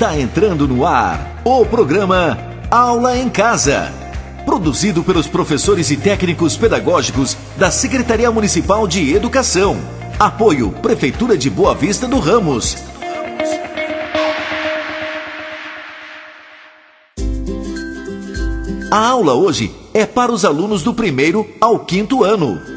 Está entrando no ar o programa Aula em Casa, produzido pelos professores e técnicos pedagógicos da Secretaria Municipal de Educação. Apoio Prefeitura de Boa Vista do Ramos. A aula hoje é para os alunos do 1º ao 5º ano.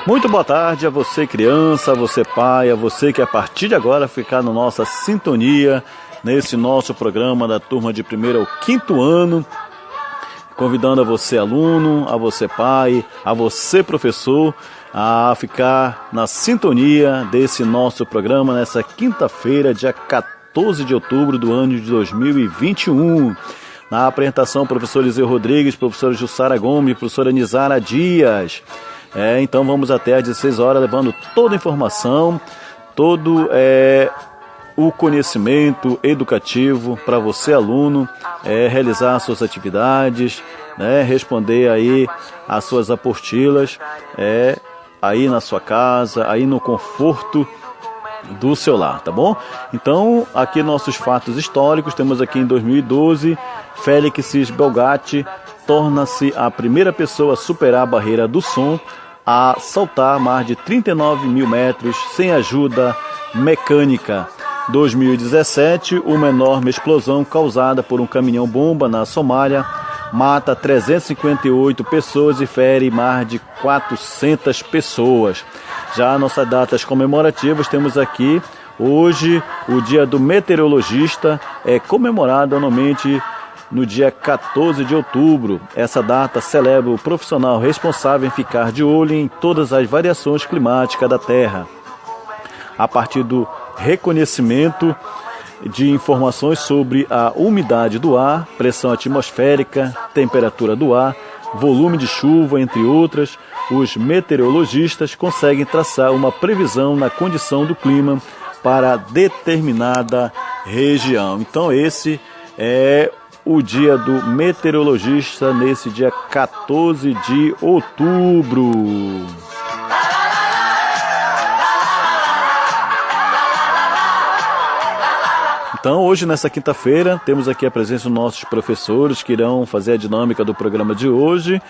Muito boa tarde a você criança, a você pai, a você que a partir de agora ficar na nossa sintonia, nesse nosso programa da turma de 1º ao 5º ano, convidando a você aluno, a você pai, a você professor, a ficar na sintonia desse nosso programa nessa quinta-feira, dia 14 de outubro do ano de 2021. Na apresentação, professor Eliseu Rodrigues, professora Jussara Gomes, professora Nizara Dias. Então vamos até às 16 horas levando toda a informação, todo o conhecimento educativo para você aluno, realizar suas atividades, responder aí as suas apostilas, aí na sua casa, aí no conforto do seu lar, tá bom? Então, aqui nossos fatos históricos, temos aqui em 2012, Félix Belgatti torna-se a primeira pessoa a superar a barreira do som, a saltar mais de 39 mil metros sem ajuda mecânica. 2017, uma enorme explosão causada por um caminhão-bomba na Somália mata 358 pessoas e fere mais de 400 pessoas. Já nossas datas comemorativas, temos aqui hoje o Dia do Meteorologista, é comemorado anualmente no dia 14 de outubro. Essa data celebra o profissional responsável em ficar de olho em todas as variações climáticas da Terra, a partir do reconhecimento de informações sobre a umidade do ar, pressão atmosférica, temperatura do ar, volume de chuva, entre outras. Os meteorologistas conseguem traçar uma previsão na condição do clima para determinada região. Então esse é o dia do meteorologista nesse dia 14 de outubro. Então, hoje, nessa quinta-feira, temos aqui a presença dos nossos professores que irão fazer a dinâmica do programa de hoje.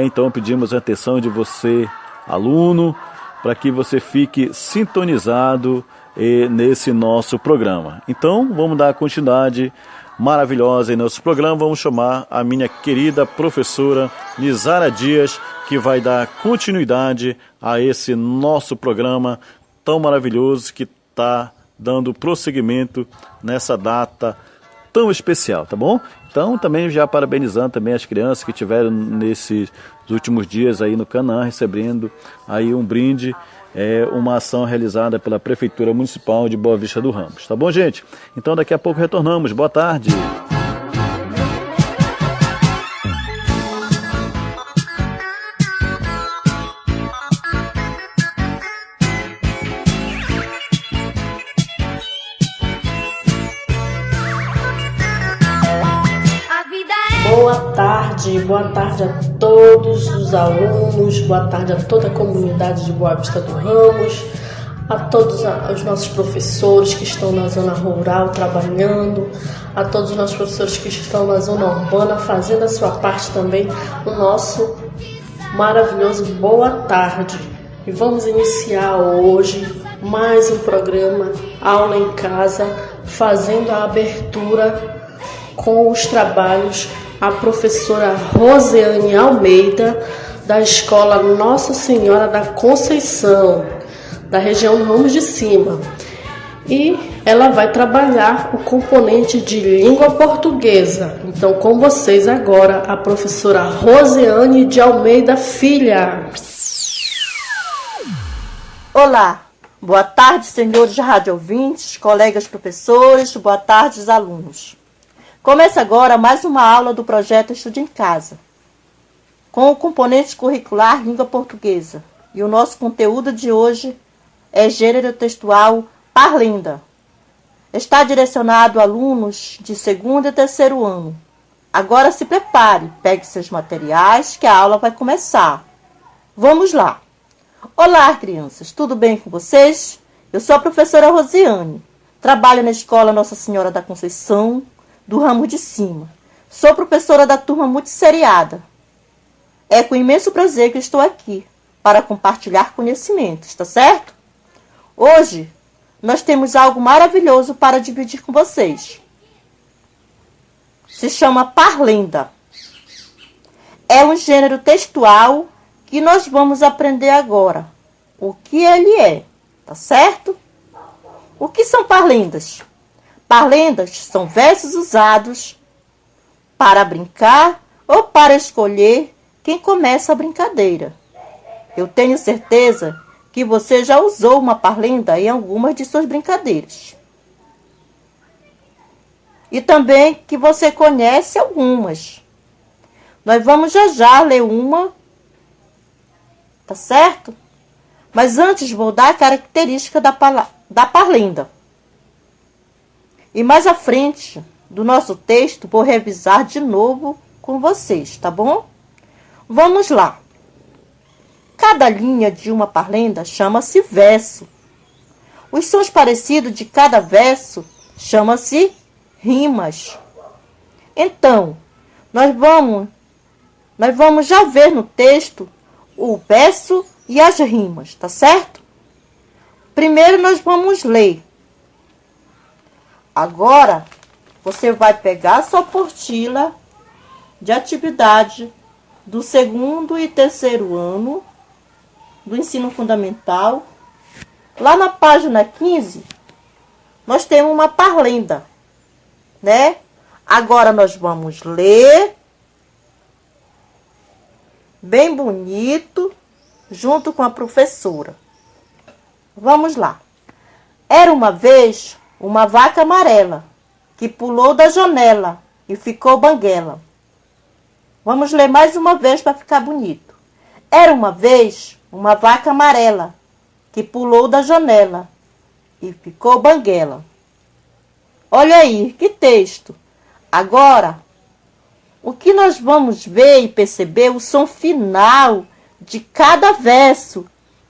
Então, pedimos a atenção de você, aluno, para que você fique sintonizado nesse nosso programa. Então, vamos dar continuidade maravilhosa em nosso programa. Vamos chamar a minha querida professora Nizara Dias, que vai dar continuidade a esse nosso programa tão maravilhoso que está dando prosseguimento nessa data tão especial, tá bom? Então, também já parabenizando também as crianças que tiveram nesses últimos dias aí no Canaã, recebendo aí um brinde, uma ação realizada pela Prefeitura Municipal de Boa Vista do Ramos, tá bom, gente? Então, daqui a pouco retornamos. Boa tarde! Boa tarde a todos os alunos, boa tarde a toda a comunidade de Boa Vista do Ramos, a todos os nossos professores que estão na zona rural trabalhando, a todos os nossos professores que estão na zona urbana fazendo a sua parte também, o nosso maravilhoso boa tarde. E vamos iniciar hoje mais um programa Aula em Casa, fazendo a abertura com os trabalhos a professora Rosiane Almeida da escola Nossa Senhora da Conceição, da região Ramos de Cima. E ela vai trabalhar o componente de língua portuguesa. Então, com vocês agora, a professora Rosiane de Almeida Filha. Olá, boa tarde, senhores rádio ouvintes, colegas professores, boa tarde, alunos. Começa agora mais uma aula do projeto Estude em Casa, com o componente curricular Língua Portuguesa. E o nosso conteúdo de hoje é gênero textual Parlenda. Está direcionado a alunos de segundo e terceiro ano. Agora se prepare, pegue seus materiais que a aula vai começar. Vamos lá. Olá, crianças, tudo bem com vocês? Eu sou a professora Rosiane. Trabalho na escola Nossa Senhora da Conceição, do Ramo de Cima. Sou professora da turma multisseriada. É com imenso prazer que estou aqui para compartilhar conhecimentos, tá certo? Hoje, nós temos algo maravilhoso para dividir com vocês. Se chama Parlenda. É um gênero textual que nós vamos aprender agora. O que ele é, tá certo? O que são parlendas? Parlendas são versos usados para brincar ou para escolher quem começa a brincadeira. Eu tenho certeza que você já usou uma parlenda em algumas de suas brincadeiras. E também que você conhece algumas. Nós vamos já ler uma, tá certo? Mas antes vou dar a característica da parlenda. E mais à frente do nosso texto vou revisar de novo com vocês, tá bom? Vamos lá. Cada linha de uma parlenda chama-se verso. Os sons parecidos de cada verso chama-se rimas. Então, nós vamos já ver no texto o verso e as rimas, tá certo? Primeiro nós vamos ler. Agora, você vai pegar a sua apostila de atividade do segundo e terceiro ano do ensino fundamental. Lá na página 15, nós temos uma parlenda, né? Agora nós vamos ler bem bonito, junto com a professora. Vamos lá. Era uma vez uma vaca amarela que pulou da janela e ficou banguela. Vamos ler mais uma vez para ficar bonito. Era uma vez uma vaca amarela que pulou da janela e ficou banguela. Olha aí, que texto! Agora, o que nós vamos ver e perceber o som final de cada verso.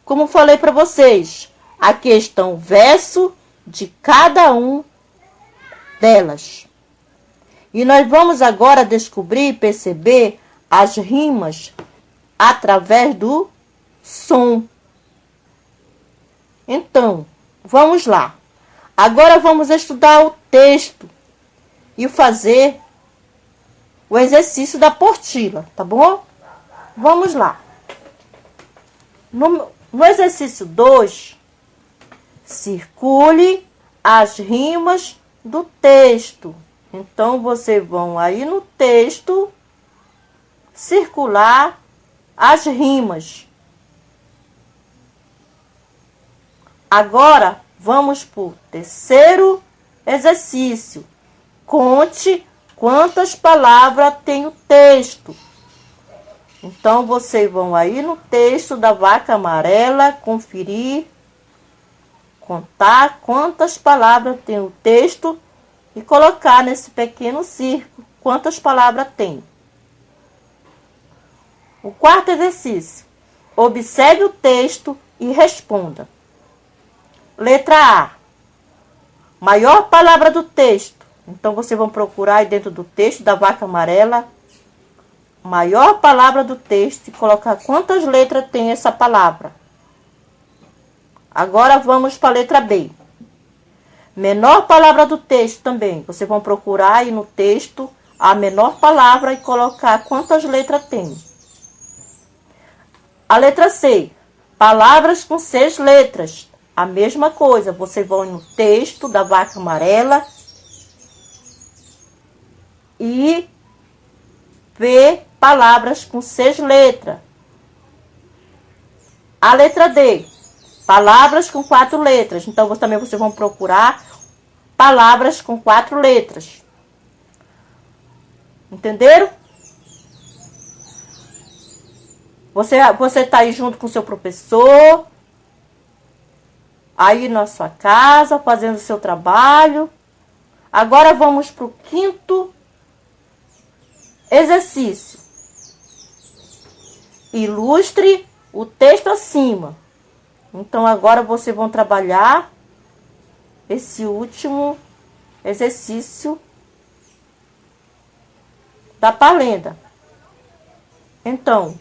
Como falei para vocês, aqui estão o verso de cada um delas. E nós vamos agora descobrir e perceber as rimas através do som. Então, vamos lá. Agora vamos estudar o texto e fazer o exercício da apostila, tá bom? Vamos lá. No exercício 2, circule as rimas do texto. Então, vocês vão aí no texto circular as rimas. Agora, vamos para o terceiro exercício. Conte quantas palavras tem o texto. Então, vocês vão aí no texto da vaca amarela, conferir, contar quantas palavras tem o texto e colocar nesse pequeno círculo quantas palavras tem. O quarto exercício. Observe o texto e responda. Letra A. Maior palavra do texto. Então, vocês vão procurar aí dentro do texto da vaca amarela maior palavra do texto e colocar quantas letras tem essa palavra. Agora vamos para a letra B. Menor palavra do texto também. Vocês vão procurar aí no texto a menor palavra e colocar quantas letras tem. A letra C, palavras com 6 letras. A mesma coisa, você vai no texto da vaca amarela e vê palavras com 6 letras. A letra D, palavras com 4 letras. Então, também vocês vão procurar palavras com 4 letras. Entenderam? Você está aí junto com o seu professor, aí na sua casa, fazendo o seu trabalho. Agora vamos para o 5º exercício. Ilustre o texto acima. Então, agora vocês vão trabalhar esse último exercício da parlenda. Então,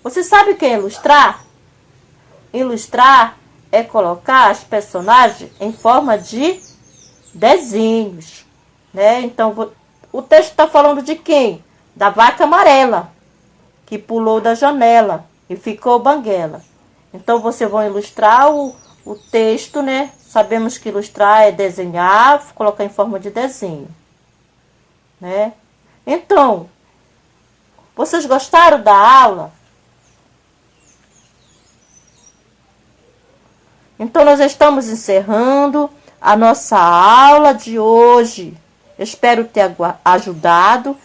você sabe o que é ilustrar? Ilustrar é colocar as personagens em forma de desenhos, né? Então, o texto está falando de quem? Da vaca amarela, que pulou da janela e ficou banguela. Então, vocês vão ilustrar o texto, né? Sabemos que ilustrar é desenhar, colocar em forma de desenho, né? Então, vocês gostaram da aula? Então, nós estamos encerrando a nossa aula de hoje. Eu espero ter ajudado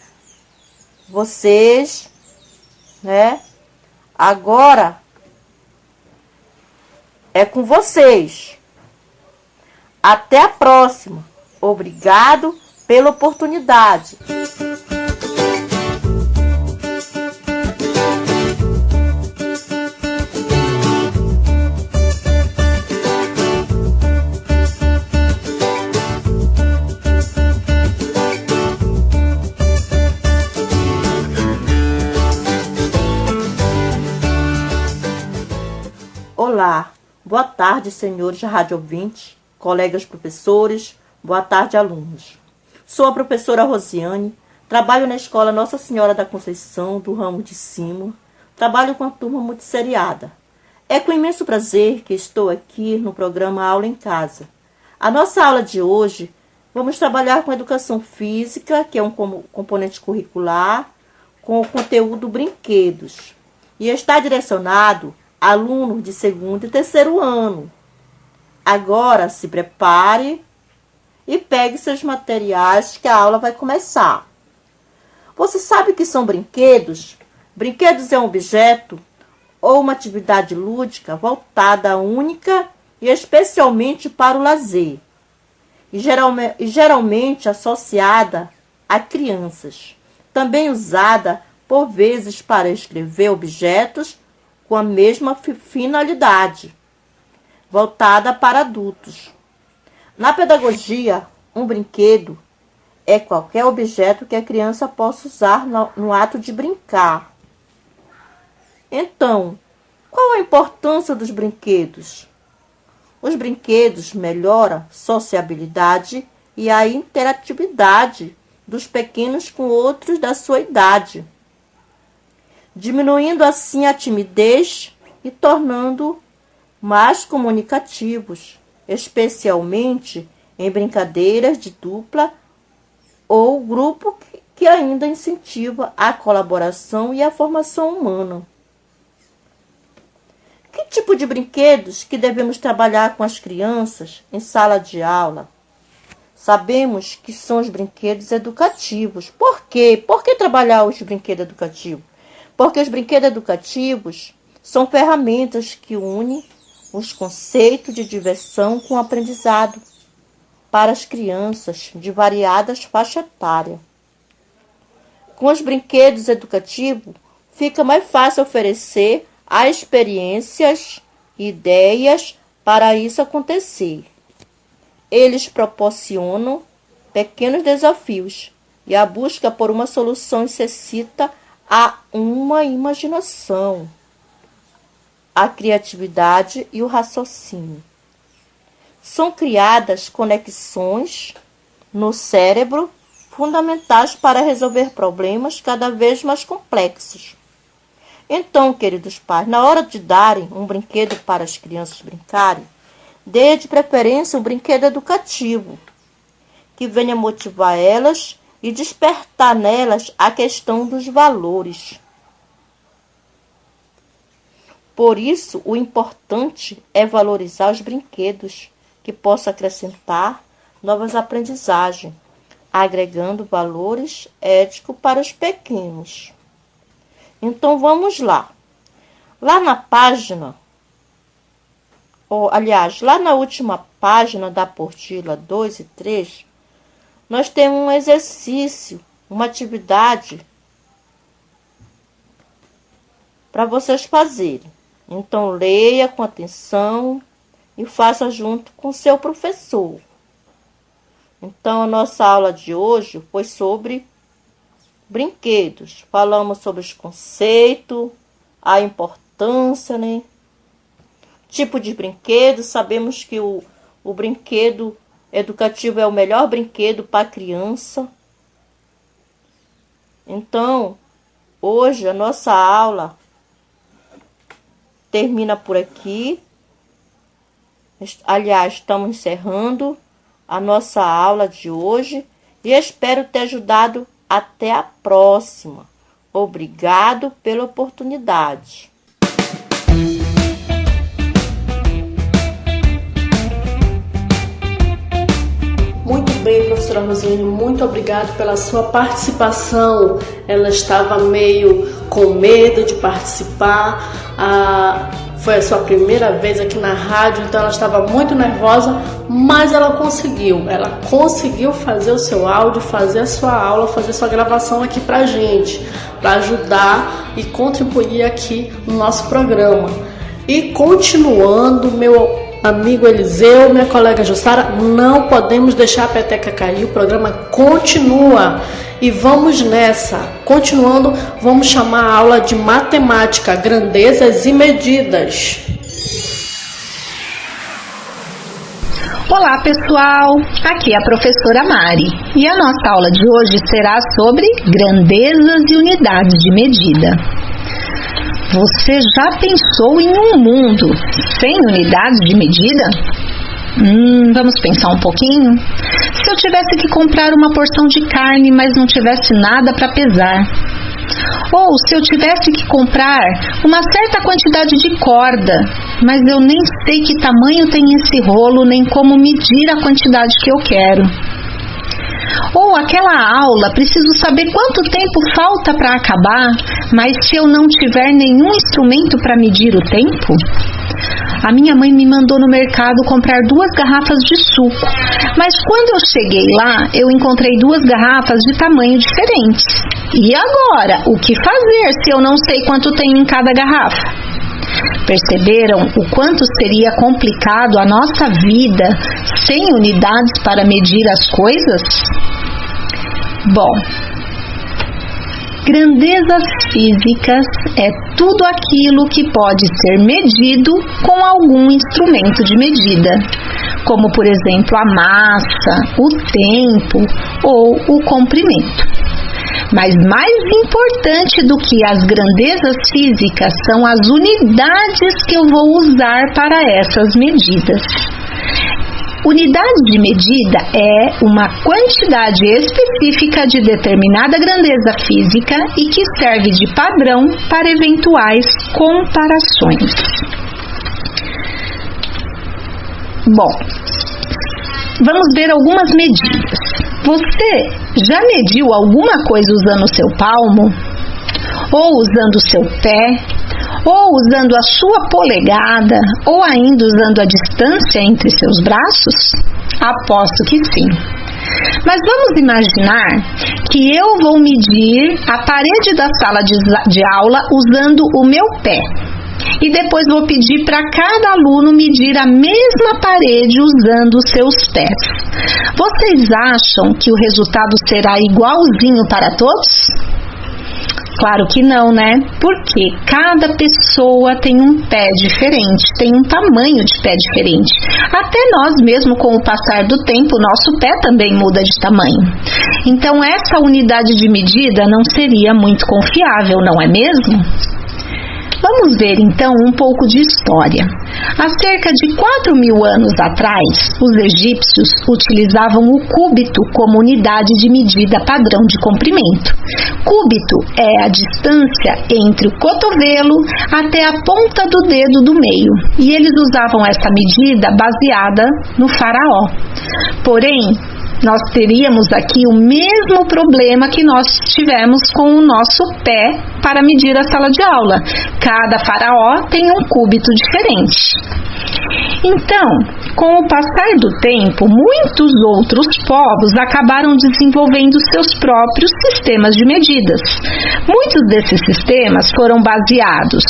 vocês, né? Agora é com vocês. Até a próxima. Obrigado pela oportunidade. Olá, boa tarde, senhores rádio ouvintes, colegas professores, boa tarde, alunos. Sou a professora Rosiane, trabalho na escola Nossa Senhora da Conceição, do ramo de cima, trabalho com a turma multisseriada. É com imenso prazer que estou aqui no programa Aula em Casa. A nossa aula de hoje, vamos trabalhar com educação física, que é um componente curricular, com o conteúdo brinquedos, e está direcionado alunos de 2º e 3º ano. Agora se prepare e pegue seus materiais que a aula vai começar. Você sabe o que são brinquedos? Brinquedos é um objeto ou uma atividade lúdica voltada única e especialmente para o lazer, e geralmente associada a crianças. Também usada por vezes para escrever objetos com a mesma finalidade, voltada para adultos. Na pedagogia, um brinquedo é qualquer objeto que a criança possa usar no ato de brincar. Então, qual a importância dos brinquedos? Os brinquedos melhoram a sociabilidade e a interatividade dos pequenos com outros da sua idade, diminuindo assim a timidez e tornando mais comunicativos, especialmente em brincadeiras de dupla ou grupo que ainda incentiva a colaboração e a formação humana. Que tipo de brinquedos que devemos trabalhar com as crianças em sala de aula? Sabemos que são os brinquedos educativos. Por quê? Por que trabalhar os brinquedos educativos? Porque os brinquedos educativos são ferramentas que unem os conceitos de diversão com o aprendizado para as crianças de variadas faixas etárias. Com os brinquedos educativos, fica mais fácil oferecer as experiências e ideias para isso acontecer. Eles proporcionam pequenos desafios e a busca por uma solução necessita a uma imaginação, a criatividade e o raciocínio. São criadas conexões no cérebro fundamentais para resolver problemas cada vez mais complexos. Então, queridos pais, na hora de darem um brinquedo para as crianças brincarem, dê de preferência um brinquedo educativo, que venha motivar elas e despertar nelas a questão dos valores. Por isso, o importante é valorizar os brinquedos que possam acrescentar novas aprendizagens, agregando valores éticos para os pequenos. Então, vamos lá. Lá na página, lá na última página da apostila 2 e 3, nós temos um exercício, uma atividade para vocês fazerem. Então, leia com atenção e faça junto com seu professor. Então, a nossa aula de hoje foi sobre brinquedos. Falamos sobre os conceitos, a importância, né? Tipo de brinquedo. Sabemos que o brinquedo educativo é o melhor brinquedo para a criança. Então, hoje a nossa aula termina por aqui. Aliás, estamos encerrando a nossa aula de hoje e espero ter ajudado. Até a próxima. Obrigado pela oportunidade. Muito bem, professora Rosiane, muito obrigado pela sua participação. Ela estava meio com medo de participar. Foi a sua primeira vez aqui na rádio, então ela estava muito nervosa, mas ela conseguiu fazer o seu áudio, fazer a sua aula, fazer a sua gravação aqui pra gente, para ajudar e contribuir aqui no nosso programa. E continuando, meu amigo Eliseu, minha colega Jussara, não podemos deixar a peteca cair, o programa continua. E vamos nessa. Continuando, vamos chamar a aula de matemática, grandezas e medidas. Olá pessoal, aqui é a professora Mari e a nossa aula de hoje será sobre grandezas e unidades de medida. Você já pensou em um mundo sem unidades de medida? Vamos pensar um pouquinho? Se eu tivesse que comprar uma porção de carne, mas não tivesse nada para pesar. Ou se eu tivesse que comprar uma certa quantidade de corda, mas eu nem sei que tamanho tem esse rolo, nem como medir a quantidade que eu quero. Ou aquela aula, preciso saber quanto tempo falta para acabar, mas se eu não tiver nenhum instrumento para medir o tempo? A minha mãe me mandou no mercado comprar 2 garrafas de suco, mas quando eu cheguei lá, eu encontrei 2 garrafas de tamanho diferentes. E agora, o que fazer se eu não sei quanto tem em cada garrafa? Perceberam o quanto seria complicado a nossa vida sem unidades para medir as coisas? Bom, grandezas físicas é tudo aquilo que pode ser medido com algum instrumento de medida, como por exemplo a massa, o tempo ou o comprimento. Mas mais importante do que as grandezas físicas são as unidades que eu vou usar para essas medidas. Unidade de medida é uma quantidade específica de determinada grandeza física e que serve de padrão para eventuais comparações. Bom, vamos ver algumas medidas. Você já mediu alguma coisa usando o seu palmo? Ou usando o seu pé? Ou usando a sua polegada? Ou ainda usando a distância entre seus braços? Aposto que sim. Mas vamos imaginar que eu vou medir a parede da sala de aula usando o meu pé. E depois vou pedir para cada aluno medir a mesma parede usando os seus pés. Vocês acham que o resultado será igualzinho para todos? Claro que não, né? Porque cada pessoa tem um pé diferente, tem um tamanho de pé diferente. Até nós mesmo, com o passar do tempo, nosso pé também muda de tamanho. Então, essa unidade de medida não seria muito confiável, não é mesmo? Vamos ver então um pouco de história. Há cerca de 4.000 anos atrás, os egípcios utilizavam o cúbito como unidade de medida padrão de comprimento. Cúbito é a distância entre o cotovelo até a ponta do dedo do meio, e eles usavam essa medida baseada no faraó. Porém, nós teríamos aqui o mesmo problema que nós tivemos com o nosso pé para medir a sala de aula. Cada faraó tem um cúbito diferente. Então, com o passar do tempo, muitos outros povos acabaram desenvolvendo seus próprios sistemas de medidas. Muitos desses sistemas foram baseados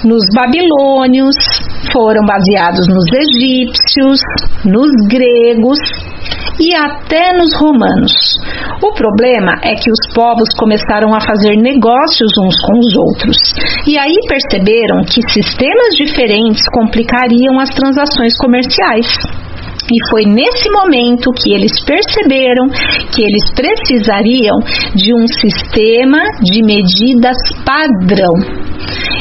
nos babilônios, foram baseados nos egípcios, nos gregos e até nos romanos. O problema é que os povos começaram a fazer negócios uns com os outros, e aí perceberam que sistemas diferentes complicariam as transações comerciais. E foi nesse momento que eles perceberam que eles precisariam de um sistema de medidas padrão.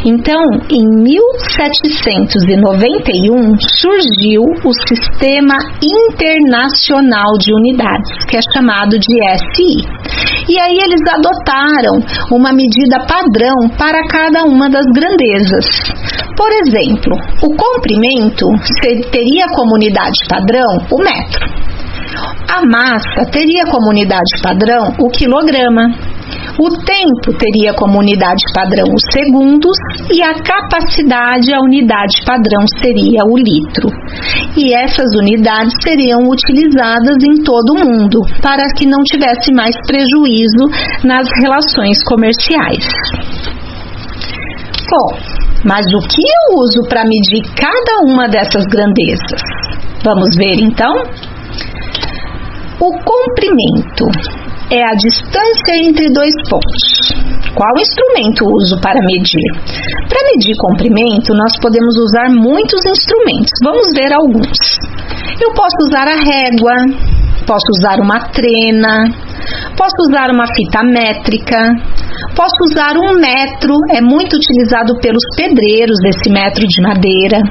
Então, em 1791, surgiu o Sistema Internacional de Unidades, que é chamado de SI. E aí eles adotaram uma medida padrão para cada uma das grandezas. Por exemplo, o comprimento teria como unidade padrão o metro. A massa teria como unidade padrão o quilograma. O tempo teria como unidade padrão os segundos e a capacidade, a unidade padrão seria o litro. E essas unidades seriam utilizadas em todo o mundo para que não tivesse mais prejuízo nas relações comerciais. Bom, mas o que eu uso para medir cada uma dessas grandezas? Vamos ver então? O comprimento é a distância entre dois pontos. Qual instrumento uso para medir? Para medir comprimento, nós podemos usar muitos instrumentos. Vamos ver alguns. Eu posso usar a régua, posso usar uma trena, posso usar uma fita métrica, posso usar um metro, é muito utilizado pelos pedreiros esse metro de madeira.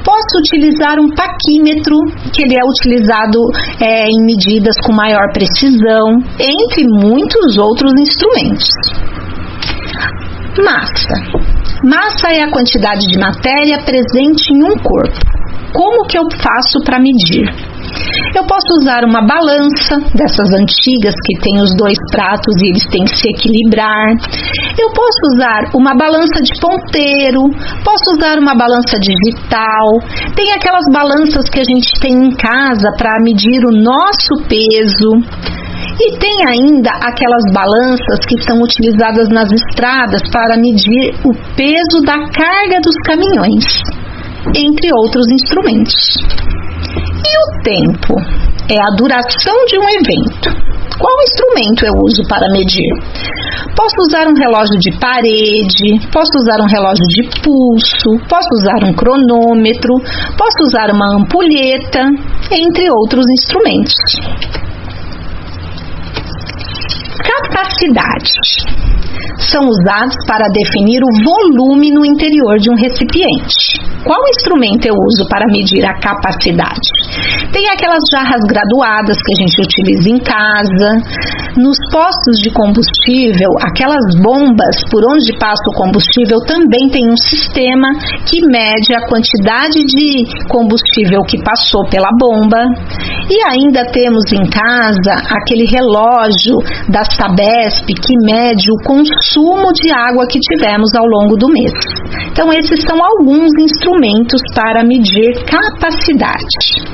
Posso utilizar um paquímetro, que ele é utilizado em medidas com maior precisão, entre muitos outros instrumentos. Massa é a quantidade de matéria presente em um corpo. Como que eu faço para medir? Eu posso usar uma balança, dessas antigas que tem os dois pratos e eles têm que se equilibrar. Eu posso usar uma balança de ponteiro, posso usar uma balança digital. Tem aquelas balanças que a gente tem em casa para medir o nosso peso. E tem ainda aquelas balanças que são utilizadas nas estradas para medir o peso da carga dos caminhões, entre outros instrumentos. E o tempo é a duração de um evento. Qual instrumento eu uso para medir? Posso usar um relógio de parede, posso usar um relógio de pulso, posso usar um cronômetro, posso usar uma ampulheta, entre outros instrumentos. Capacidade. São usados para definir o volume no interior de um recipiente. Qual instrumento eu uso para medir a capacidade? Tem aquelas jarras graduadas que a gente utiliza em casa. Nos postos de combustível, aquelas bombas por onde passa o combustível também tem um sistema que mede a quantidade de combustível que passou pela bomba. E ainda temos em casa aquele relógio da Sabesp que mede o consumo de água que tivemos ao longo do mês. Então, esses são alguns instrumentos para medir capacidade.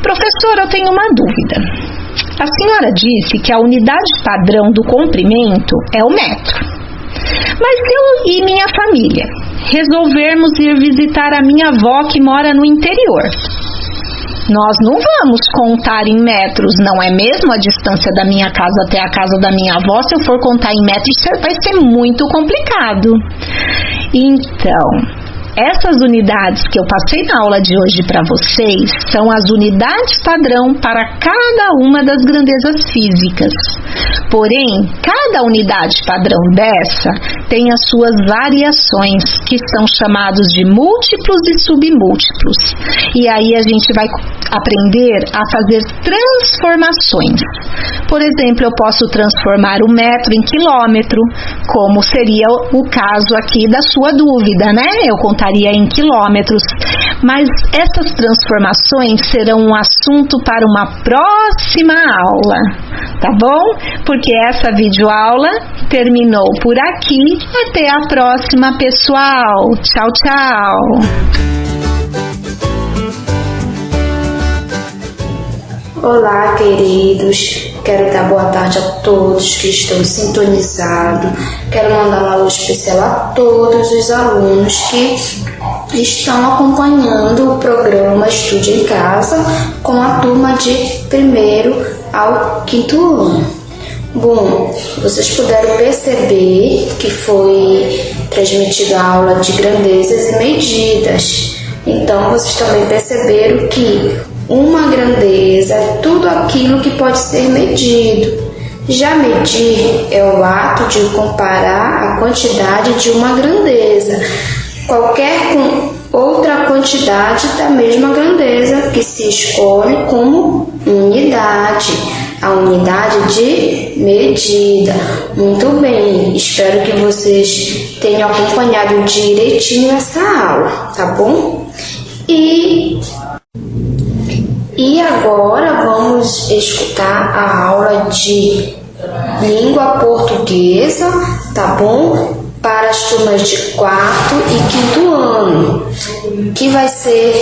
Professora, eu tenho uma dúvida. A senhora disse que a unidade padrão do comprimento é o metro. Mas se eu e minha família resolvermos ir visitar a minha avó que mora no interior, nós não vamos contar em metros, não é mesmo? A distância da minha casa até a casa da minha avó, se eu for contar em metros, vai ser muito complicado. Então, essas unidades que eu passei na aula de hoje para vocês são as unidades padrão para cada uma das grandezas físicas. Porém, cada Cada unidade padrão dessa tem as suas variações, que são chamados de múltiplos e submúltiplos. E aí a gente vai aprender a fazer transformações. Por exemplo, eu posso transformar o metro em quilômetro, como seria o caso aqui da sua dúvida, né? Eu contaria em quilômetros. Mas essas transformações serão um assunto para uma próxima aula, tá bom? Porque essa videoaula terminou por aqui. Até a próxima, pessoal. Tchau, tchau. Olá, queridos. Quero dar boa tarde a todos que estão sintonizados. Quero mandar um alô especial a todos os alunos que estão acompanhando o programa Estude em Casa com a turma de 1º ao 5º ano. Bom, vocês puderam perceber que foi transmitida a aula de grandezas e medidas. Então, vocês também perceberam que uma grandeza é tudo aquilo que pode ser medido. Já medir é o ato de comparar a quantidade de uma grandeza, qualquer outra quantidade da mesma grandeza que se escolhe como unidade, a unidade de medida. Muito bem, espero que vocês tenham acompanhado direitinho essa aula, tá bom? E agora vamos escutar a aula de língua portuguesa, tá bom? Para as turmas de 4º e 5º ano, que vai ser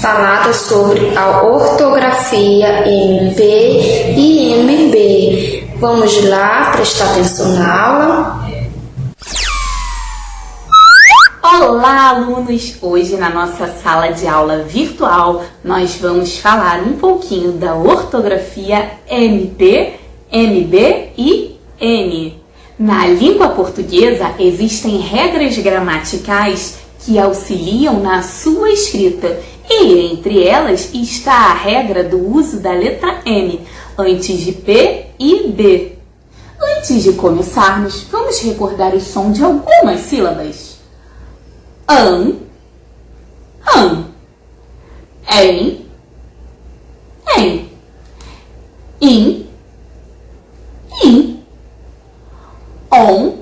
falada sobre a ortografia MP e MB. Vamos lá prestar atenção na aula. Olá, alunos! Hoje, na nossa sala de aula virtual, nós vamos falar um pouquinho da ortografia MP, MB e N. Na língua portuguesa, existem regras gramaticais que auxiliam na sua escrita, e entre elas está a regra do uso da letra M antes de P e B. Antes de começarmos, vamos recordar o som de algumas sílabas. An, em, in, on,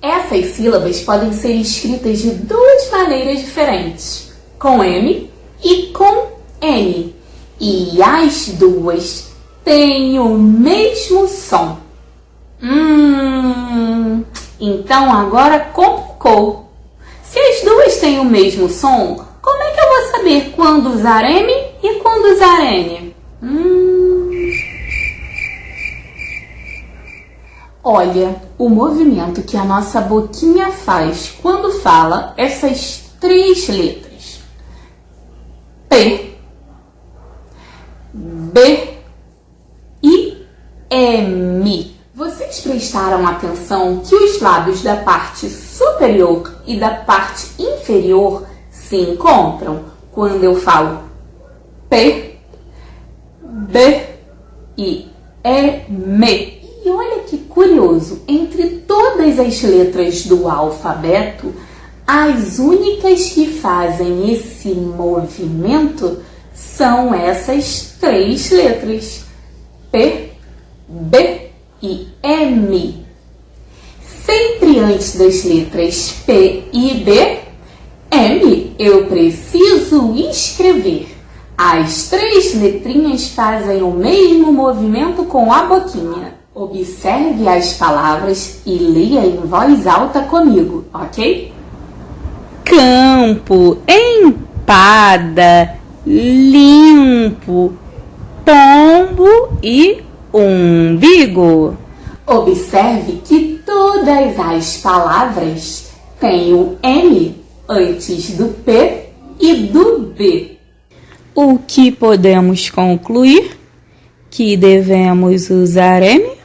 Essas sílabas podem ser escritas de duas maneiras diferentes, com M e com N, e as duas têm o mesmo som. Então agora complicou. Se as duas têm o mesmo som, como é que eu vou saber quando usar M e quando usar N? Olha, o movimento que a nossa boquinha faz quando fala essas 3 letras. P, B e M. Vocês prestaram atenção que os lábios da parte superior e da parte inferior se encontram quando eu falo P, B e M. E olha que curioso, entre todas as letras do alfabeto, as únicas que fazem esse movimento são essas 3 letras, P, B e M. Sempre antes das letras P e B, M, eu preciso escrever. As 3 letrinhas fazem o mesmo movimento com a boquinha. Observe as palavras e leia em voz alta comigo, ok? Campo, empada, limpo, pombo e umbigo. Observe que todas as palavras têm o M antes do P e do B. O que podemos concluir? Que devemos usar M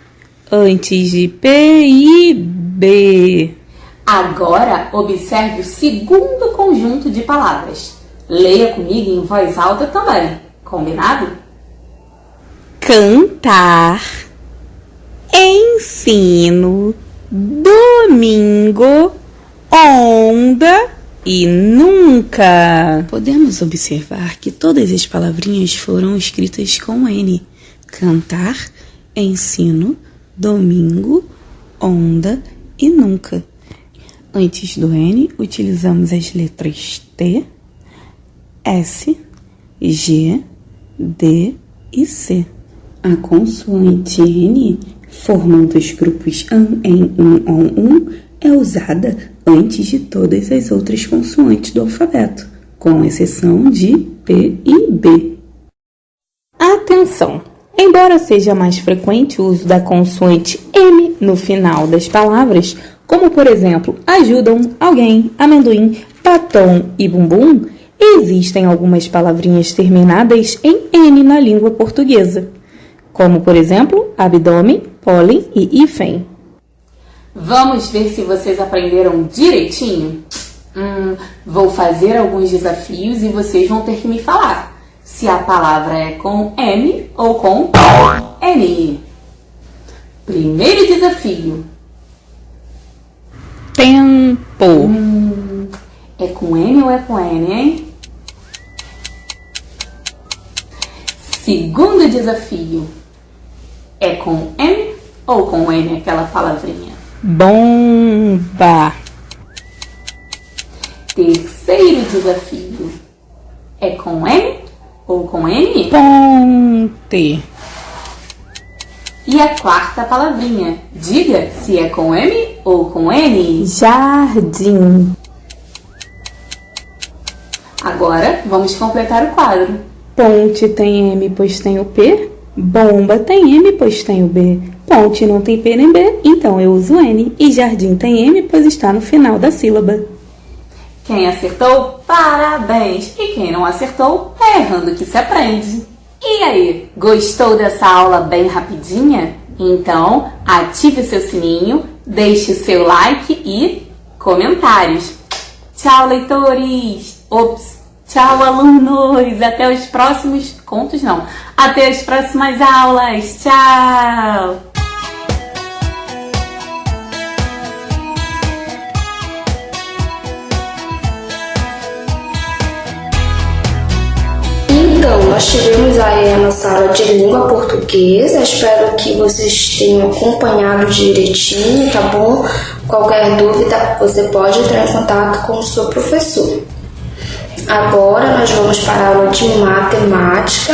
antes de P e B. Agora, observe o segundo conjunto de palavras. Leia comigo em voz alta também. Combinado? Cantar, ensino, domingo, onda e nunca. Podemos observar que todas as palavrinhas foram escritas com N. Cantar, ensino, domingo, onda e nunca. Antes do N, utilizamos as letras T, S, G, D e C. A consoante N, formando os grupos AN, EN, ON, é usada antes de todas as outras consoantes do alfabeto, com exceção de P e B. Atenção! Embora seja mais frequente o uso da consoante M no final das palavras, como por exemplo, ajudam, alguém, amendoim, batom e bumbum, existem algumas palavrinhas terminadas em N na língua portuguesa, como por exemplo, abdômen, pólen e hífen. Vamos ver se vocês aprenderam direitinho? Vou fazer alguns desafios e vocês vão ter que me falar se a palavra é com M ou com N. Primeiro desafio. Tempo. É com M ou é com N, hein? Segundo desafio. É com M ou com N aquela palavrinha? Bomba. Terceiro desafio. É com M ou com N? Ponte. E a quarta palavrinha. Diga se é com M ou com N. Jardim. Agora vamos completar o quadro. Ponte tem M, pois tem o P. Bomba tem M, pois tem o B. Ponte não tem P nem B, então eu uso N. E jardim tem M, pois está no final da sílaba. Quem acertou, parabéns! E quem não acertou, é errando que se aprende. E aí, gostou dessa aula bem rapidinha? Então, ative o seu sininho, deixe o seu like e comentários. Tchau, leitores! Tchau, alunos! Até os próximos contos, não. Até as próximas aulas. Tchau! Então, nós tivemos aí a nossa aula de língua portuguesa. Espero que vocês tenham acompanhado direitinho, tá bom? Qualquer dúvida, você pode entrar em contato com o seu professor. Agora nós vamos para a aula de matemática,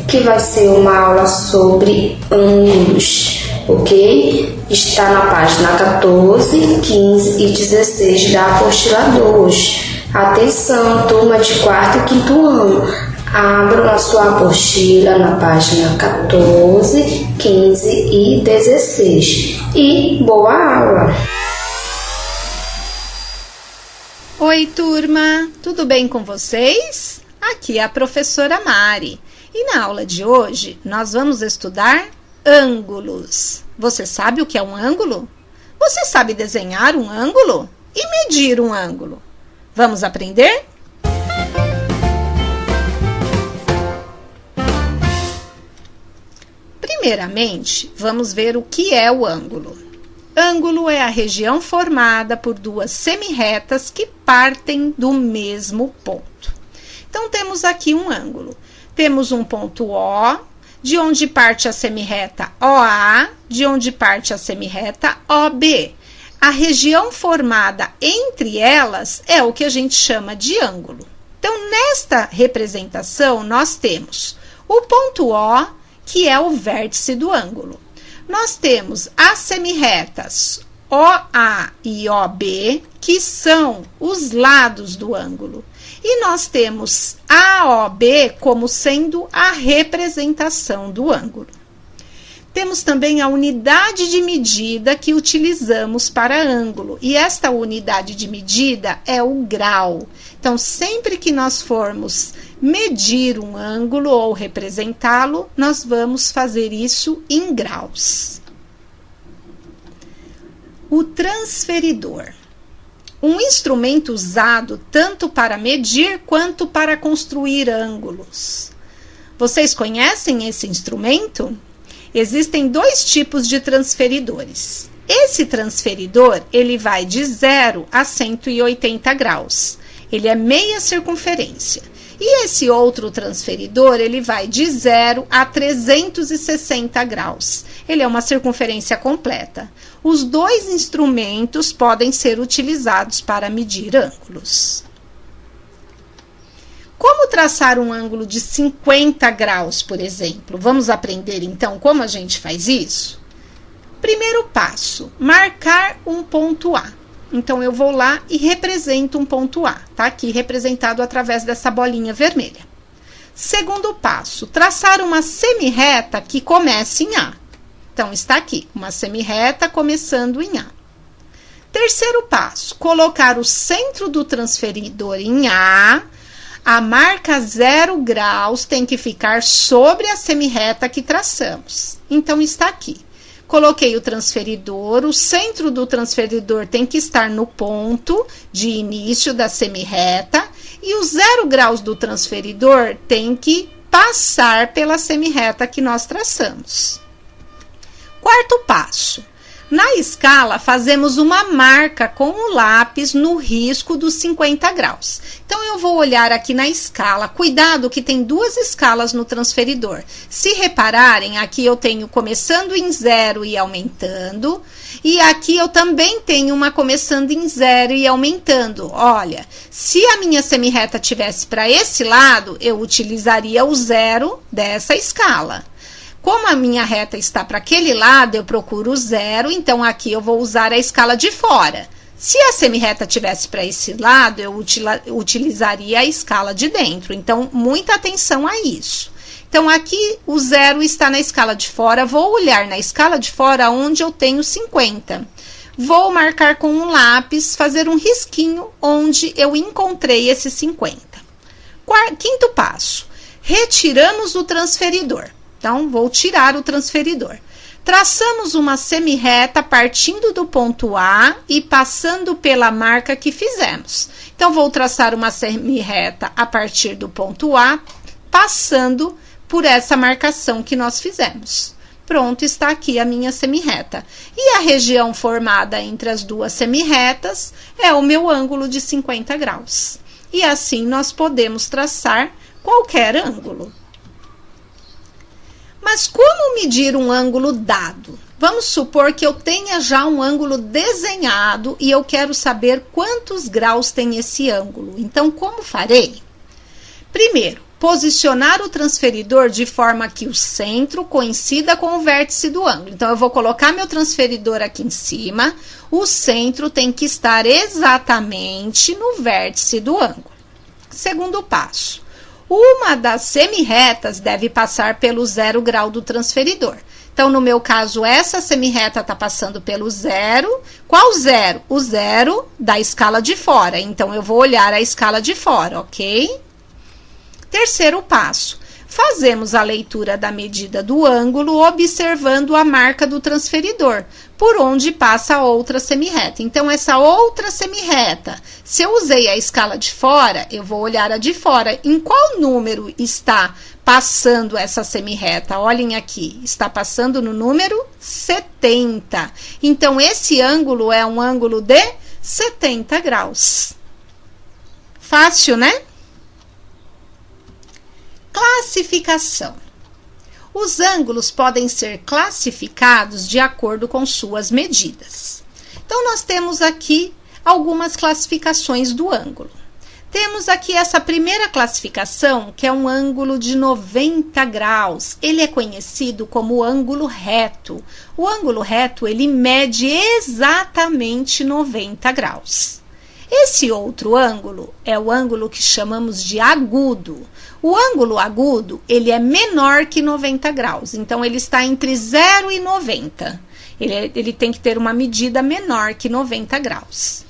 que vai ser uma aula sobre ângulos, ok? Está na página 14, 15 e 16 da apostila 2. Atenção, turma de 4º e 5º ano. Abram a sua apostila na página 14, 15 e 16. E boa aula! Oi, turma! Tudo bem com vocês? Aqui é a professora Mari. E na aula de hoje, nós vamos estudar ângulos. Você sabe o que é um ângulo? Você sabe desenhar um ângulo? E medir um ângulo? Vamos aprender? Primeiramente, vamos ver o que é o ângulo. Ângulo é a região formada por duas semirretas que partem do mesmo ponto. Então, temos aqui um ângulo. Temos um ponto O, de onde parte a semirreta OA, de onde parte a semirreta OB. A região formada entre elas é o que a gente chama de ângulo. Então, nesta representação, nós temos o ponto O, que é o vértice do ângulo. Nós temos as semirretas OA e OB, que são os lados do ângulo. E nós temos AOB como sendo a representação do ângulo. Temos também a unidade de medida que utilizamos para ângulo. E esta unidade de medida é o grau. Então, sempre que nós formos medir um ângulo ou representá-lo, nós vamos fazer isso em graus. O transferidor. um instrumento usado tanto para medir quanto para construir ângulos. Vocês conhecem esse instrumento? Existem 2 tipos de transferidores. Esse transferidor, ele vai de 0 a 180 graus. Ele é meia circunferência. E esse outro transferidor, ele vai de 0 a 360 graus. Ele é uma circunferência completa. Os 2 instrumentos podem ser utilizados para medir ângulos. Como traçar um ângulo de 50 graus, por exemplo? Vamos aprender, então, como a gente faz isso? Primeiro passo, marcar um ponto A. Então, eu vou lá e represento um ponto A. Tá aqui representado através dessa bolinha vermelha. Segundo passo, traçar uma semirreta que comece em A. Então, está aqui, uma semirreta começando em A. Terceiro passo, colocar o centro do transferidor em A. A marca 0 graus tem que ficar sobre a semirreta que traçamos. Então, está aqui. Coloquei o transferidor, o centro do transferidor tem que estar no ponto de início da semirreta e o 0 graus do transferidor tem que passar pela semirreta que nós traçamos. Quarto passo. Na escala, fazemos uma marca com o lápis no risco dos 50 graus. Então, eu vou olhar aqui na escala. Cuidado que tem 2 escalas no transferidor. Se repararem, aqui eu tenho começando em 0 e aumentando. E aqui eu também tenho uma começando em 0 e aumentando. Olha, se a minha semirreta tivesse para esse lado, eu utilizaria o 0 dessa escala. Como a minha reta está para aquele lado, eu procuro o 0, então aqui eu vou usar a escala de fora. Se a semirreta tivesse para esse lado, eu utilizaria a escala de dentro. Então, muita atenção a isso. Então, aqui o 0 está na escala de fora, vou olhar na escala de fora onde eu tenho 50. Vou marcar com um lápis, fazer um risquinho onde eu encontrei esse 50. Quinto passo, retiramos o transferidor. Então, vou tirar o transferidor. Traçamos uma semirreta partindo do ponto A e passando pela marca que fizemos. Então, vou traçar uma semirreta a partir do ponto A, passando por essa marcação que nós fizemos. Pronto, está aqui a minha semirreta. E a região formada entre as 2 semirretas é o meu ângulo de 50 graus. E assim, nós podemos traçar qualquer ângulo. Mas como medir um ângulo dado? Vamos supor que eu tenha já um ângulo desenhado e eu quero saber quantos graus tem esse ângulo. Então, como farei? Primeiro, posicionar o transferidor de forma que o centro coincida com o vértice do ângulo. Então, eu vou colocar meu transferidor aqui em cima, o centro tem que estar exatamente no vértice do ângulo. Segundo passo. Uma das semirretas deve passar pelo 0 grau do transferidor. Então, no meu caso, essa semirreta está passando pelo 0. Qual 0? O 0 da escala de fora. Então, eu vou olhar a escala de fora, ok? Terceiro passo. Fazemos a leitura da medida do ângulo observando a marca do transferidor, por onde passa a outra semirreta. Então, essa outra semirreta, se eu usei a escala de fora, eu vou olhar a de fora. Em qual número está passando essa semirreta? Olhem aqui, está passando no número 70. Então, esse ângulo é um ângulo de 70 graus. Fácil, né? Classificação. Os ângulos podem ser classificados de acordo com suas medidas. Então, nós temos aqui algumas classificações do ângulo. Temos aqui essa primeira classificação, que é um ângulo de 90 graus. Ele é conhecido como ângulo reto. O ângulo reto, ele mede exatamente 90 graus. Esse outro ângulo é o ângulo que chamamos de agudo. O ângulo agudo, ele é menor que 90 graus, então ele está entre 0 e 90. Ele tem que ter uma medida menor que 90 graus.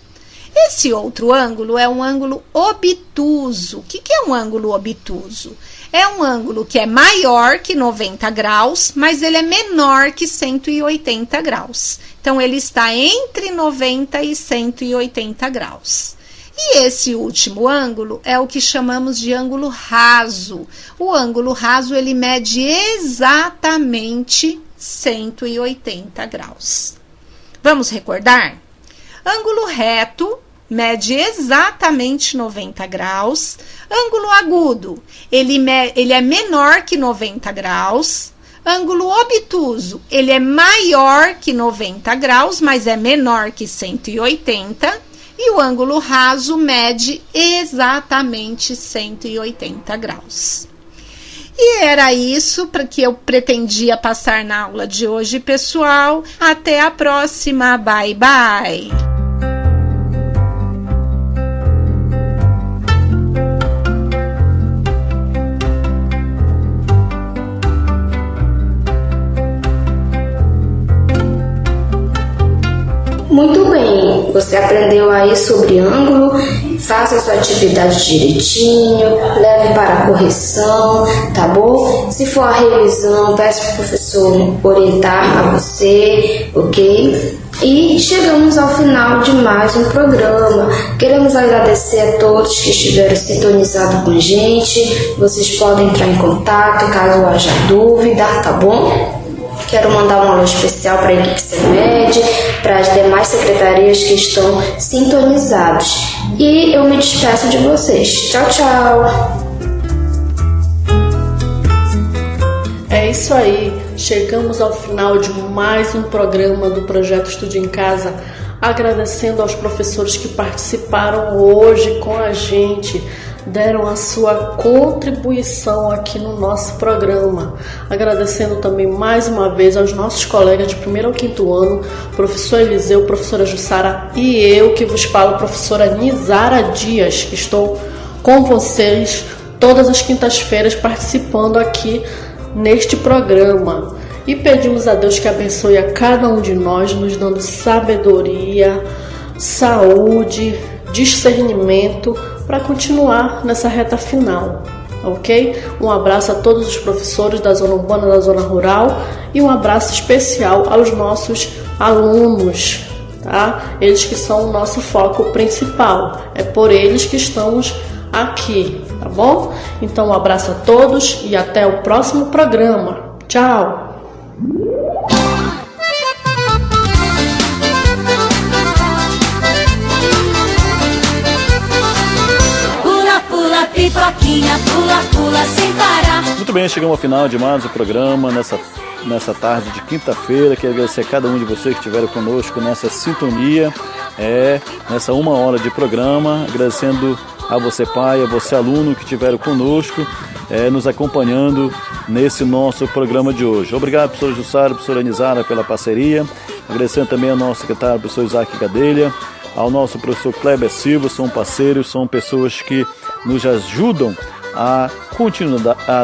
Esse outro ângulo é um ângulo obtuso. O que é um ângulo obtuso? É um ângulo que é maior que 90 graus, mas ele é menor que 180 graus. Então, ele está entre 90 e 180 graus. E esse último ângulo é o que chamamos de ângulo raso. O ângulo raso, ele mede exatamente 180 graus. Vamos recordar? Ângulo reto mede exatamente 90 graus. Ângulo agudo, ele é menor que 90 graus. Ângulo obtuso, ele é maior que 90 graus, mas é menor que 180. E o ângulo raso mede exatamente 180 graus. E era isso para que eu pretendia passar na aula de hoje, pessoal. Até a próxima. Bye, bye. Muito bem, você aprendeu aí sobre ângulo, faça a sua atividade direitinho, leve para a correção, tá bom? Se for a revisão, peça para o professor orientar a você, ok? E chegamos ao final de mais um programa. Queremos agradecer a todos que estiveram sintonizados com a gente. Vocês podem entrar em contato caso haja dúvida, tá bom? Quero mandar um alô especial para a equipe CEMED, para as demais secretarias que estão sintonizados. E eu me despeço de vocês. Tchau, tchau! É isso aí, chegamos ao final de mais um programa do Projeto Estude em Casa, agradecendo aos professores que participaram hoje com a gente, deram a sua contribuição aqui no nosso programa. Agradecendo também mais uma vez aos nossos colegas de 1º ao 5º ano, professor Eliseu, professora Jussara e eu que vos falo, professora Nizara Dias. Estou com vocês todas as quintas-feiras participando aqui neste programa. E pedimos a Deus que abençoe a cada um de nós, nos dando sabedoria, saúde, discernimento, para continuar nessa reta final, ok? Um abraço a todos os professores da zona urbana, da zona rural e um abraço especial aos nossos alunos, tá? Eles que são o nosso foco principal, é por eles que estamos aqui, tá bom? Então um abraço a todos e até o próximo programa. Tchau! Pipoquinha, pula, pula sem parar. Muito bem, chegamos ao final de mais um programa nessa tarde de quinta-feira. Quero agradecer a cada um de vocês que estiveram conosco nessa sintonia, nessa 1 hora de programa. Agradecendo a você, pai, a você, aluno, que estiveram conosco, nos acompanhando nesse nosso programa de hoje. Obrigado, professor Jussara, professora Nizara, pela parceria. Agradecendo também ao nosso secretário, professor Isaac Gadelha, ao nosso professor Kleber Silva. São parceiros, são pessoas que nos ajudam a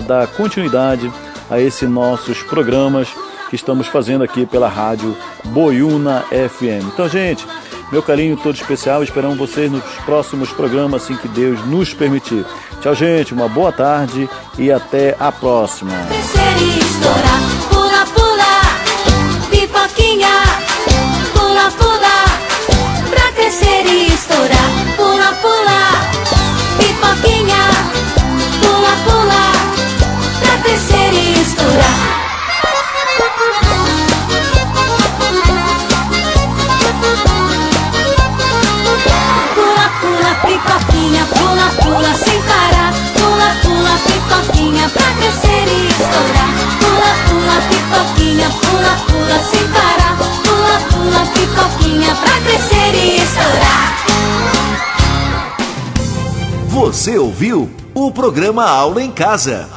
dar continuidade a esses nossos programas que estamos fazendo aqui pela Rádio Boiúna FM. Então, gente, meu carinho todo especial, esperamos vocês nos próximos programas, assim que Deus nos permitir. Tchau, gente, uma boa tarde e até a próxima. Pula, pula, pipoquinha, pula, pula, pra crescer e estourar. Pula, pula, pipoquinha, pula, pula, pra crescer e estourar. Pula, pula, pipoquinha, pula, pula sem parar. Pula, pula, pipoquinha, pra crescer e estourar. Pula, pula, pipoquinha, pula, pula sem parar. Pula, pula, pipoquinha, pra crescer e estourar. Você ouviu o programa Aula em Casa.